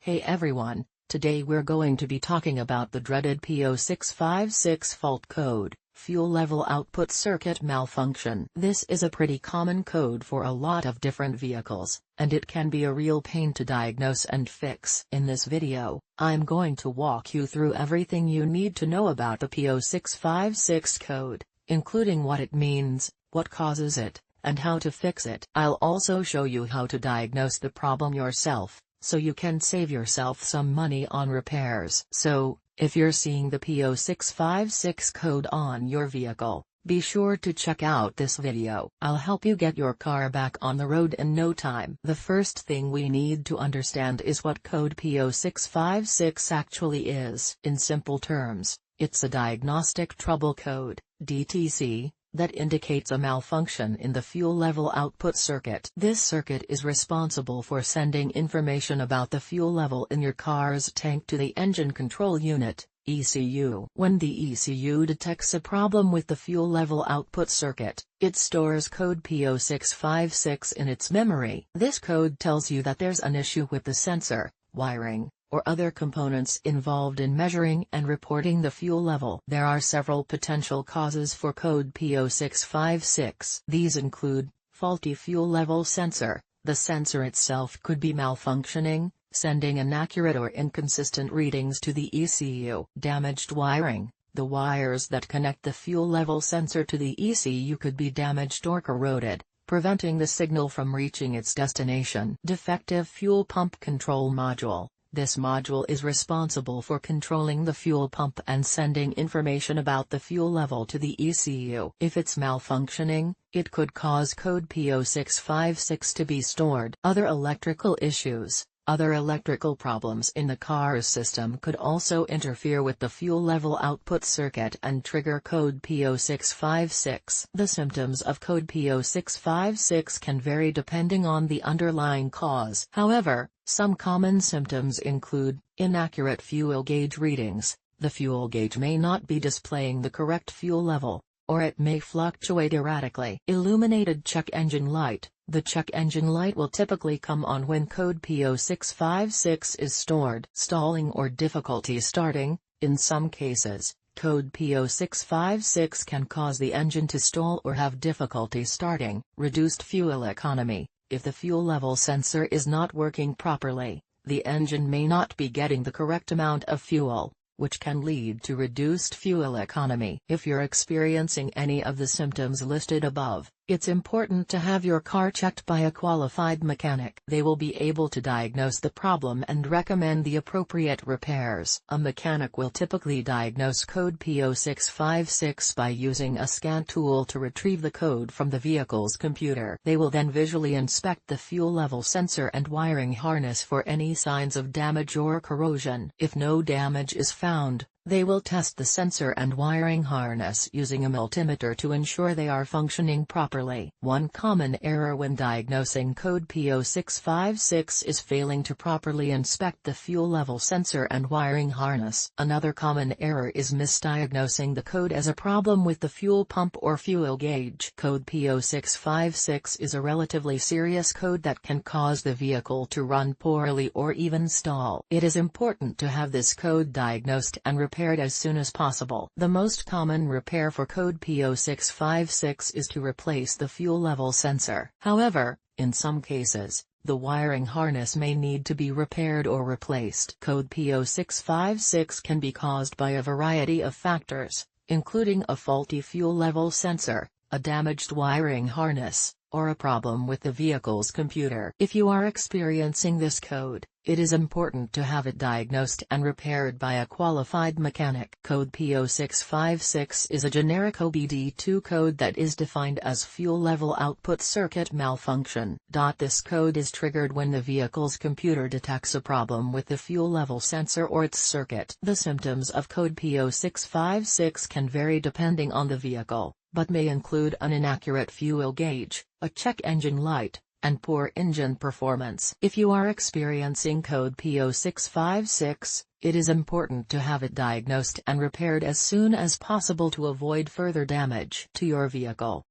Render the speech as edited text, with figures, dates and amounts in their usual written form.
Hey everyone, today we're going to be talking about the dreaded P0656 fault code, fuel level output circuit malfunction. This is a pretty common code for a lot of different vehicles, and it can be a real pain to diagnose and fix. In this video, I'm going to walk you through everything you need to know about the P0656 code, including what it means, what causes it, and how to fix it. I'll also show you how to diagnose the problem yourself, so you can save yourself some money on repairs. So, if you're seeing the P0656 code on your vehicle, be sure to check out this video. I'll help you get your car back on the road in no time. The first thing we need to understand is what code P0656 actually is. In simple terms, it's a diagnostic trouble code, DTC, that indicates a malfunction in the fuel level output circuit. This circuit is responsible for sending information about the fuel level in your car's tank to the engine control unit, ECU. When the ECU detects a problem with the fuel level output circuit, it stores code P0656 in its memory. This code tells you that there's an issue with the sensor, wiring, or other components involved in measuring and reporting the fuel level. There are several potential causes for code P0656. These include, faulty fuel level sensor. The sensor itself could be malfunctioning, sending inaccurate or inconsistent readings to the ECU. Damaged wiring. The wires that connect the fuel level sensor to the ECU could be damaged or corroded, preventing the signal from reaching its destination. Defective fuel pump control module. This module is responsible for controlling the fuel pump and sending information about the fuel level to the ECU. If it's malfunctioning, it could cause code P0656 to be stored. Other electrical issues. Other electrical problems in the car's system could also interfere with the fuel level output circuit and trigger code P0656. The symptoms of code P0656 can vary depending on the underlying cause. However, some common symptoms include inaccurate fuel gauge readings. The fuel gauge may not be displaying the correct fuel level, or it may fluctuate erratically. Illuminated check engine light. The check engine light will typically come on when code P0656 is stored. Stalling or difficulty starting. In some cases, code P0656 can cause the engine to stall or have difficulty starting. Reduced fuel economy. If the fuel level sensor is not working properly, the engine may not be getting the correct amount of fuel, which can lead to reduced fuel economy. If you're experiencing any of the symptoms listed above, it's important to have your car checked by a qualified mechanic. They will be able to diagnose the problem and recommend the appropriate repairs. A mechanic will typically diagnose code P0656 by using a scan tool to retrieve the code from the vehicle's computer. They will then visually inspect the fuel level sensor and wiring harness for any signs of damage or corrosion. If no damage is found, they will test the sensor and wiring harness using a multimeter to ensure they are functioning properly. One common error when diagnosing code P0656 is failing to properly inspect the fuel level sensor and wiring harness. Another common error is misdiagnosing the code as a problem with the fuel pump or fuel gauge. Code P0656 is a relatively serious code that can cause the vehicle to run poorly or even stall. It is important to have this code diagnosed and repaired as soon as possible. The most common repair for code P0656 is to replace the fuel level sensor. However, in some cases, the wiring harness may need to be repaired or replaced. Code P0656 can be caused by a variety of factors, including a faulty fuel level sensor, a damaged wiring harness, or a problem with the vehicle's computer. If you are experiencing this code, it is important to have it diagnosed and repaired by a qualified mechanic. Code P0656 is a generic OBD2 code that is defined as fuel level output circuit malfunction. This code is triggered when the vehicle's computer detects a problem with the fuel level sensor or its circuit. The symptoms of code P0656 can vary depending on the vehicle, but may include an inaccurate fuel gauge, a check engine light, and poor engine performance. If you are experiencing code P0656, it is important to have it diagnosed and repaired as soon as possible to avoid further damage to your vehicle.